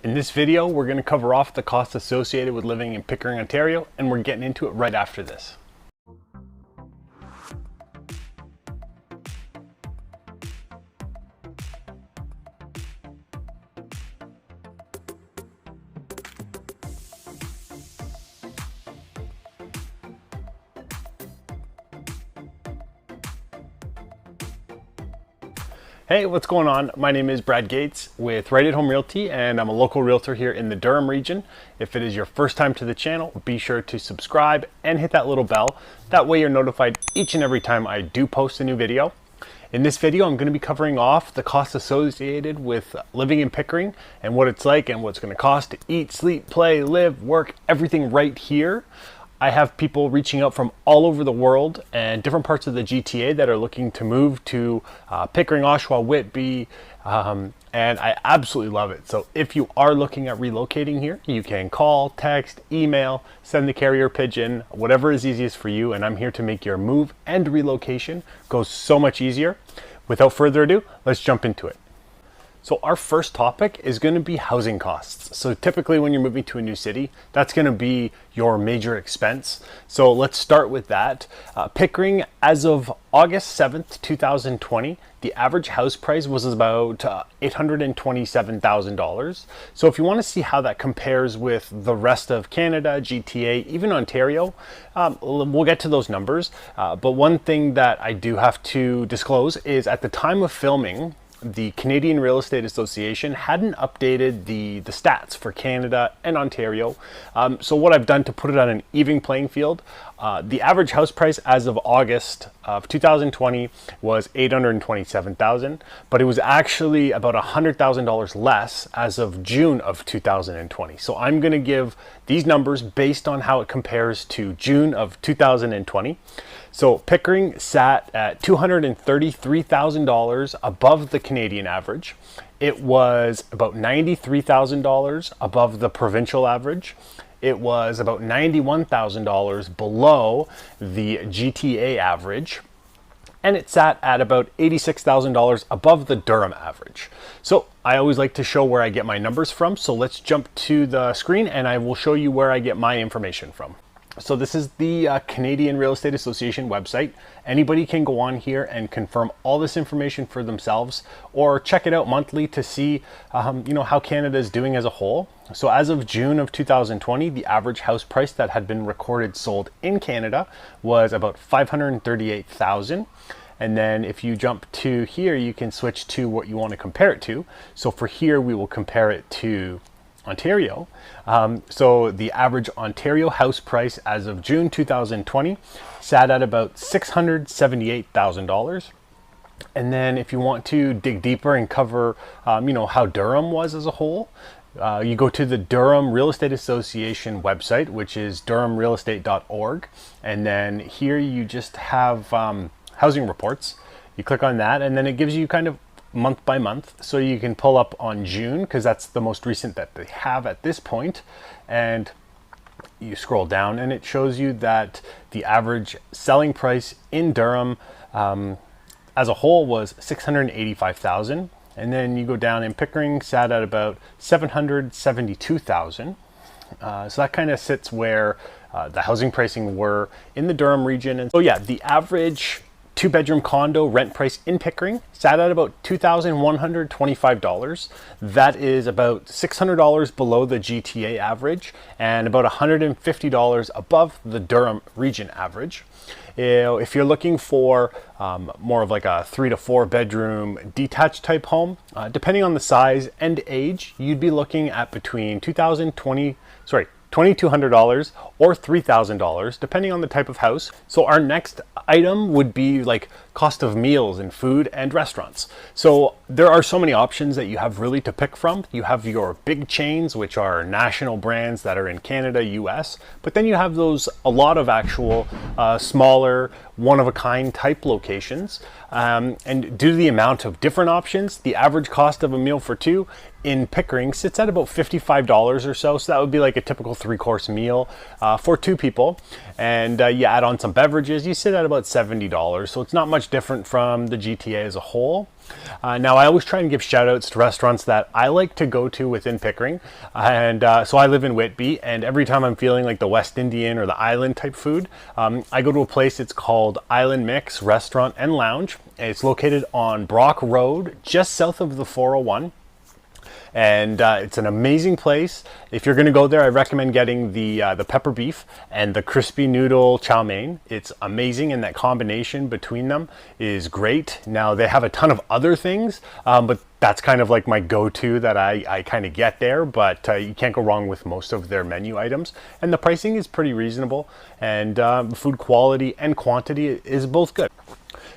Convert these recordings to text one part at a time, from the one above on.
In this video, we're going to cover off the costs associated with living in Pickering, Ontario, and we're getting into it right after this. Hey, what's going on? My name is Brad Gates with Right at Home Realty, and I'm a local realtor here in the Durham region. If it is your first time to the channel, be sure to subscribe and hit that little bell. That way you're notified each and every time I do post a new video. In this video, I'm going to be covering off the costs associated with living in Pickering and what it's like and what's going to cost to eat, sleep, play, live, work, everything right here. I have people reaching out from all over the world and different parts of the GTA that are looking to move to Pickering, Oshawa, Whitby, and I absolutely love it. So if you are looking at relocating here, you can call, text, email, send the carrier pigeon, whatever is easiest for you, and I'm here to make your move and relocation go so much easier. Without further ado, let's jump into it. So our first topic is going to be housing costs. So typically when you're moving to a new city, that's going to be your major expense. So let's start with that. Pickering, as of August 7th, 2020, the average house price was about $827,000. So if you want to see how that compares with the rest of Canada, GTA, even Ontario, we'll get to those numbers. But one thing that I do have to disclose is at the time of filming, the Canadian Real Estate Association hadn't updated the stats for Canada and Ontario. So what I've done to put it on an even playing field, the average house price as of August of 2020 was $827,000, but it was actually about $100,000 less as of June of 2020. So I'm going to give these numbers based on how it compares to June of 2020. So Pickering sat at $233,000 above the Canadian average. It was about $93,000 above the provincial average. It was about $91,000 below the GTA average. And it sat at about $86,000 above the Durham average. So I always like to show where I get my numbers from. So let's jump to the screen and I will show you where I get my information from. So this is the Canadian Real Estate Association website. Anybody can go on here and confirm all this information for themselves or check it out monthly to see how Canada is doing as a whole. So as of June of 2020, the average house price that had been recorded sold in Canada was about $538,000. And then if you jump to here, you can switch to what you want to compare it to. So for here, we will compare it to Ontario. So the average Ontario house price as of June 2020 sat at about $678,000. And then if you want to dig deeper and cover, how Durham was as a whole, you go to the Durham Real Estate Association website, which is durhamrealestate.org. And then here you just have housing reports. You click on that and then it gives you kind of month by month, so you can pull up on June because that's the most recent that they have at this point, and you scroll down and it shows you that the average selling price in Durham as a whole was $685,000, and then you go down in Pickering sat at about $772,000. So that kind of sits where the housing pricing were in the Durham region. And so yeah, the average two-bedroom condo rent price in Pickering sat at about $2,125. That is about $600 below the GTA average and about $150 above the Durham region average. If you're looking for more of like a 3 to 4 bedroom detached type home, depending on the size and age, you'd be looking at between $2,200 or $3,000 depending on the type of house. So our next item would be like cost of meals and food and restaurants. So there are so many options that you have really to pick from. You have your big chains, which are national brands that are in Canada, US, but then you have a lot of actual smaller one-of-a-kind type locations. And due to the amount of different options, the average cost of a meal for two in Pickering sits at about $55 or so. So that would be like a typical 3-course meal for 2 people. And you add on some beverages, you sit at about $70. So it's not much much different from the GTA as a whole. Now, I always try and give shout outs to restaurants that I like to go to within Pickering. And so I live in Whitby, and every time I'm feeling like the West Indian or the island type food, I go to a place. It's called Island Mix Restaurant and Lounge. It's located on Brock Road, just south of the 401. And it's an amazing place. If you're going to go there, I recommend getting the pepper beef and the crispy noodle chow mein. It's amazing, and that combination between them is great. Now, they have a ton of other things, but that's kind of like my go-to that I kind of get there. But you can't go wrong with most of their menu items, and the pricing is pretty reasonable, and food quality and quantity is both good.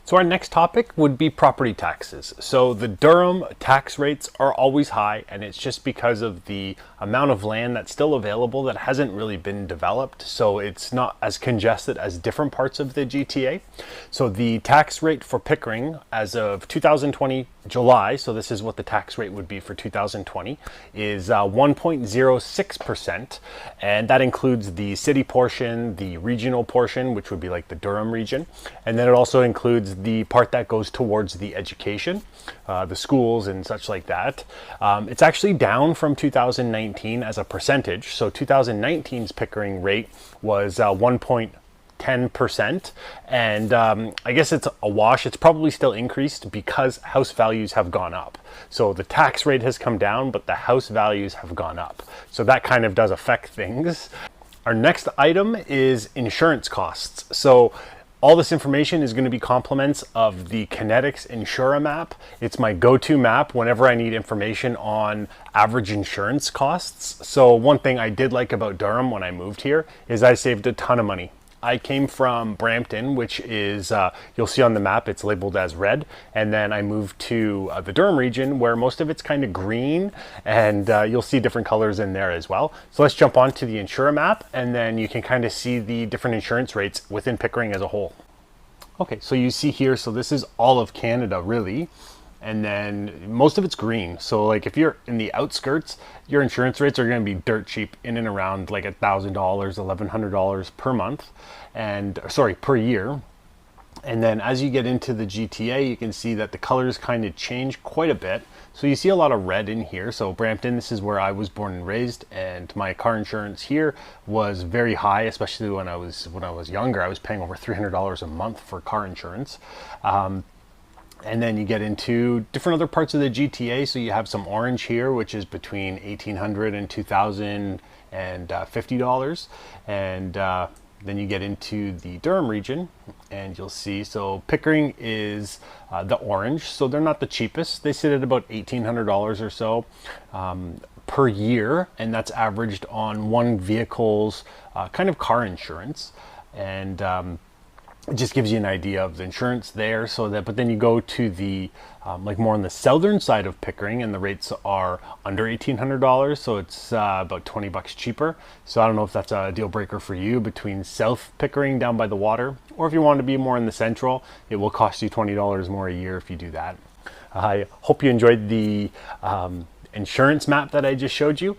So our next topic would be property taxes. So the Durham tax rates are always high, and it's just because of the amount of land that's still available that hasn't really been developed. So it's not as congested as different parts of the GTA. So the tax rate for Pickering as of 2020 July, so this is what the tax rate would be for 2020, is 1.06%. And that includes the city portion, the regional portion, which would be like the Durham region. And then it also includes the part that goes towards the education, the schools and such like that. It's actually down from 2019 as a percentage. So 2019's Pickering rate was 1.10%, and I guess it's a wash. It's probably still increased because house values have gone up. So the tax rate has come down, but the house values have gone up. So that kind of does affect things. Our next item is insurance costs. So all this information is going to be complements of the Kinetics Insura map. It's my go-to map whenever I need information on average insurance costs. So one thing I did like about Durham when I moved here is I saved a ton of money. I came from Brampton, which is, you'll see on the map, it's labeled as red. And then I moved to the Durham region where most of it's kind of green, and you'll see different colors in there as well. So let's jump on to the Insura map, and then you can kind of see the different insurance rates within Pickering as a whole. Okay, so you see here, so this is all of Canada really. And then most of it's green. So like if you're in the outskirts, your insurance rates are going to be dirt cheap, in and around like $1,000, $1,100 per month, and per year. And then as you get into the GTA, you can see that the colors kind of change quite a bit. So you see a lot of red in here. So Brampton, this is where I was born and raised, and my car insurance here was very high, especially when I was younger. I was paying over $300 a month for car insurance. And then you get into different other parts of the GTA. So you have some orange here, which is between $1,800 and $2,050. And then you get into the Durham region, and you'll see, so Pickering is the orange. So they're not the cheapest. They sit at about $1,800 or so per year. And that's averaged on one vehicle's kind of car insurance. And it just gives you an idea of the insurance there. So that, but then you go to the like more on the southern side of Pickering, and the rates are under $1,800, so it's about $20 cheaper. So I don't know if that's a deal breaker for you between South Pickering down by the water, or if you want to be more in the central, it will cost you $20 more a year if you do that. I hope you enjoyed the insurance map that I just showed you.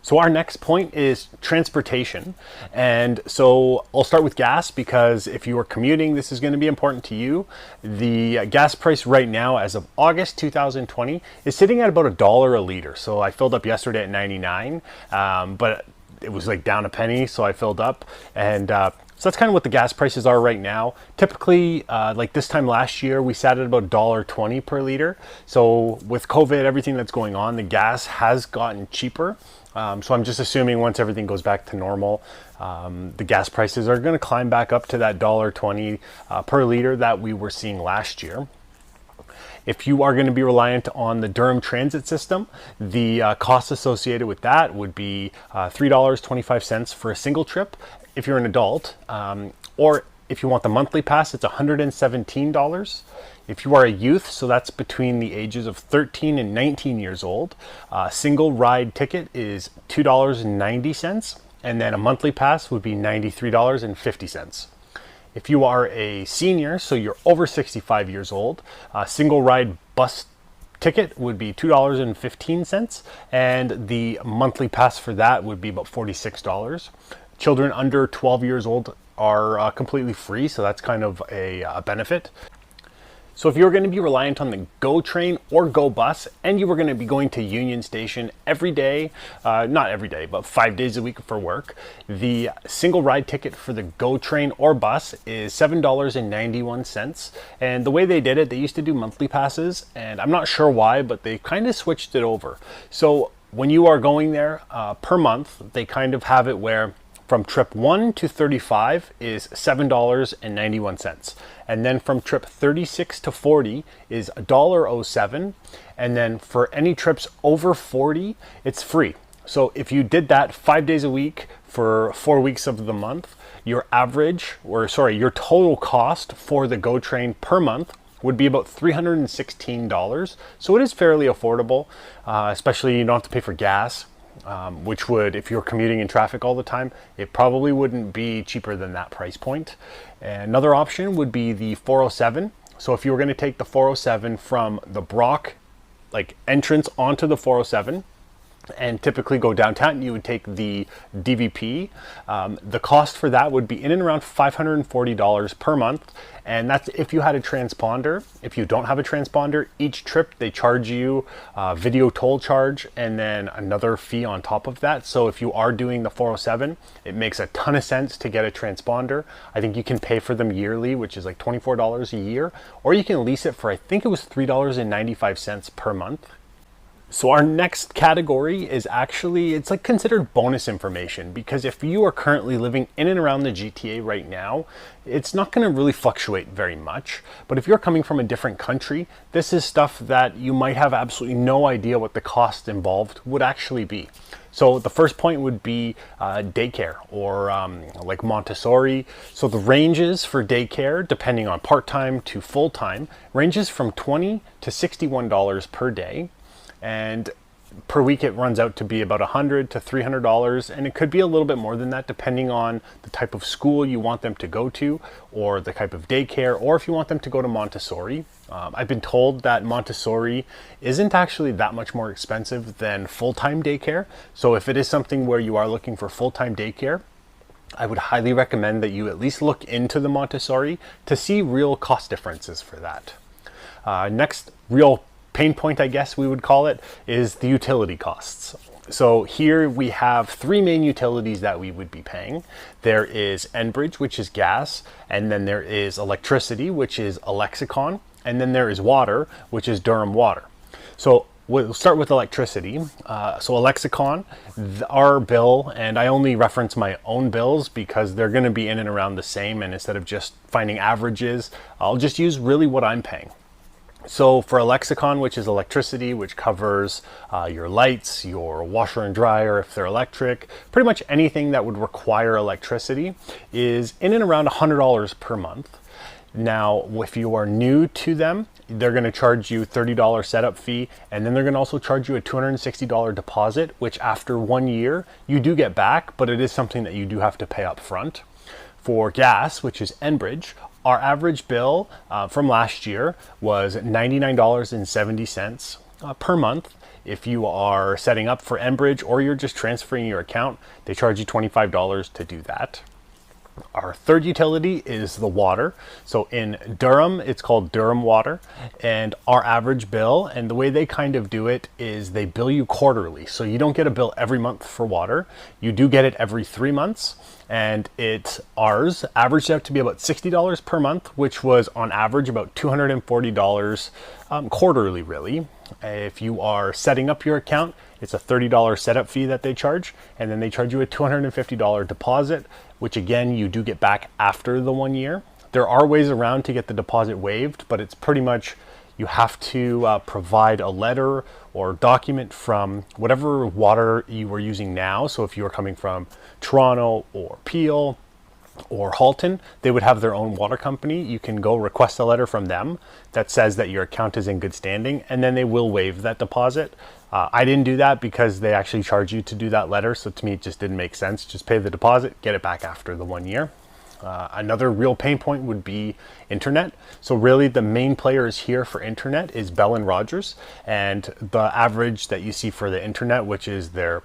So our next point is transportation. And so I'll start with gas, because if you are commuting, this is going to be important to you. The gas price right now, as of August 2020, is sitting at about $1 a liter. So I filled up yesterday at 99, but it was like down a penny, so I filled up. And so that's kind of what the gas prices are right now. Typically, like this time last year, we sat at about $1.20 per liter. So with COVID, everything that's going on, the gas has gotten cheaper. So I'm just assuming once everything goes back to normal, the gas prices are going to climb back up to that $1.20 per liter that we were seeing last year. If you are going to be reliant on the Durham transit system, the costs associated with that would be $3.25 for a single trip if you're an adult, or if you want the monthly pass, it's $117. If you are a youth, so that's between the ages of 13 and 19 years old, a single ride ticket is $2.90, and then a monthly pass would be $93.50. If you are a senior, so you're over 65 years old, a single ride bus ticket would be $2.15, and the monthly pass for that would be about $46. Children under 12 years old are completely free, so that's kind of a benefit. So if you're going to be reliant on the GO train or GO bus, and you were going to be going to Union Station every day, not every day, but 5 days a week for work, the single ride ticket for the GO train or bus is $7.91. And the way they did it, they used to do monthly passes, and I'm not sure why, but they kind of switched it over. So when you are going there per month, they kind of have it where from trip 1 to 35 is $7.91. And then from trip 36 to 40 is $1.07. And then for any trips over 40, it's free. So if you did that 5 days a week for 4 weeks of the month, your your total cost for the GO train per month would be about $316. So it is fairly affordable, especially you don't have to pay for gas. Which would, if you're commuting in traffic all the time, it probably wouldn't be cheaper than that price point. And another option would be the 407. So if you were going to take the 407 from the Brock entrance onto the 407 and typically go downtown, you would take the DVP. The cost for that would be in and around $540 per month. And that's if you had a transponder. If you don't have a transponder, each trip they charge you a video toll charge and then another fee on top of that. So if you are doing the 407, it makes a ton of sense to get a transponder. I think you can pay for them yearly, which is like $24 a year, or you can lease it for, I think it was $3.95 per month. So our next category is actually, it's like considered bonus information, because if you are currently living in and around the GTA right now, it's not going to really fluctuate very much. But if you're coming from a different country, this is stuff that you might have absolutely no idea what the cost involved would actually be. So the first point would be daycare or like Montessori. So the ranges for daycare, depending on part-time to full-time, ranges from $20 to $61 per day. And per week it runs out to be about $100 to $300, and it could be a little bit more than that depending on the type of school you want them to go to, or the type of daycare, or if you want them to go to Montessori. I've been told that Montessori isn't actually that much more expensive than full-time daycare. So if it is something where you are looking for full-time daycare, I would highly recommend that you at least look into the Montessori to see real cost differences for that. Next real pain point, I guess we would call it, is the utility costs. So here we have three main utilities that we would be paying. There is Enbridge, which is gas, and then there is electricity, which is Alexicon, and then there is water, which is Durham Water. So we'll start with electricity. So Alexicon, our bill, and I only reference my own bills because they're going to be in and around the same, and instead of just finding averages, I'll just use really what I'm paying. So for Alexicon, which is electricity, which covers your lights, your washer and dryer if they're electric, pretty much anything that would require electricity, is in and around $100 per month. Now, if you are new to them, they're going to charge you $30 setup fee, and then they're going to also charge you a $260 deposit, which after 1 year you do get back, but it is something that you do have to pay up front. For gas, which is Enbridge, our average bill from last year was $99.70 per month. If you are setting up for Enbridge or you're just transferring your account, they charge you $25 to do that. Our third utility is the water. So in Durham, it's called Durham Water, and our average bill, and the way they kind of do it is they bill you quarterly. So you don't get a bill every month for water. You do get it every 3 months, and ours averaged out to be about $60 per month, which was on average about $240 quarterly, really. If you are setting up your account, it's a $30 setup fee that they charge, and then they charge you a $250 deposit, which again, you do get back after the 1 year. There are ways around to get the deposit waived, but it's pretty much you have to provide a letter or document from whatever water you were using now. So if you were coming from Toronto or Peel or Halton, they would have their own water company. You can go request a letter from them that says that your account is in good standing, and then they will waive that deposit. I didn't do that because they actually charge you to do that letter. So to me, it just didn't make sense. Just pay the deposit, get it back after the 1 year. Another real pain point would be internet. So really the main players here for internet is Bell and Rogers, and the average that you see for the internet, which is their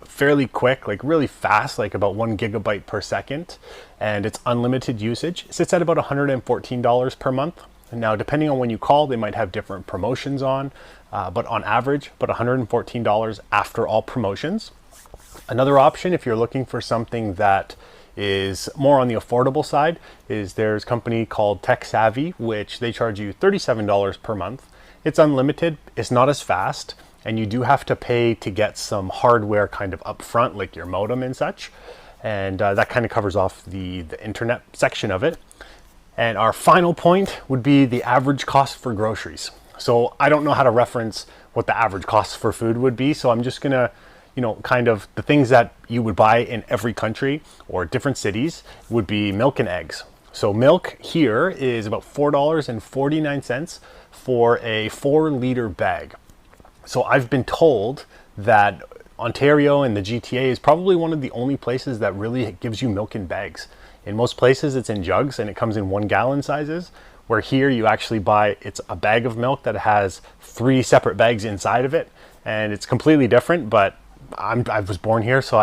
fairly quick, like really fast, like about 1 gigabyte per second, and it's unlimited usage, sits at about $114 per month. Now, depending on when you call, they might have different promotions on, but on average, about $114 after all promotions. Another option, if you're looking for something that is more on the affordable side, is there's a company called Tech Savvy, which they charge you $37 per month. It's unlimited, it's not as fast, and you do have to pay to get some hardware kind of upfront, like your modem and such. And that kind of covers off the internet section of it. And our final point would be the average cost for groceries. So I don't know how to reference what the average cost for food would be, so I'm just gonna, kind of the things that you would buy in every country or different cities would be milk and eggs. So milk here is about $4.49 for a 4-liter bag. So I've been told that Ontario and the GTA is probably one of the only places that really gives you milk in bags. In most places it's in jugs and it comes in 1-gallon sizes, where here you actually buy, it's a bag of milk that has 3 separate bags inside of it, and it's completely different. But I was born here, so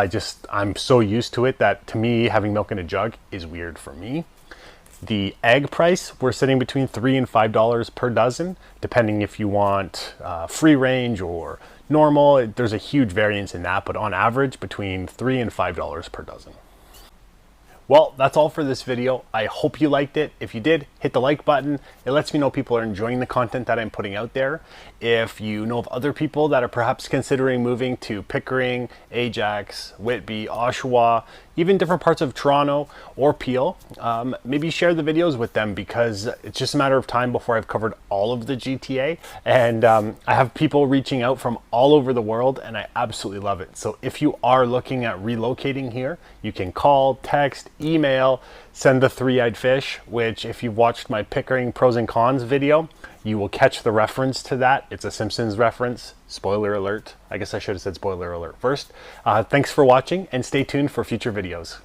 I'm so used to it that to me having milk in a jug is weird for me. The egg price, we're sitting between $3 and $5 per dozen, depending if you want free range or normal. There's a huge variance in that, but on average between $3 and $5 per dozen. Well, that's all for this video. I hope you liked it. If you did, hit the like button. It lets me know people are enjoying the content that I'm putting out there. If you know of other people that are perhaps considering moving to Pickering, Ajax, Whitby, Oshawa, even different parts of Toronto or Peel, maybe share the videos with them, because it's just a matter of time before I've covered all of the GTA. And I have people reaching out from all over the world, and I absolutely love it. So if you are looking at relocating here, you can call, text, email, send the 3-eyed fish, which if you've watched my Pickering pros and cons video, you will catch the reference to that. It's a Simpsons reference. Spoiler alert. I guess I should have said spoiler alert first. Thanks for watching, and stay tuned for future videos.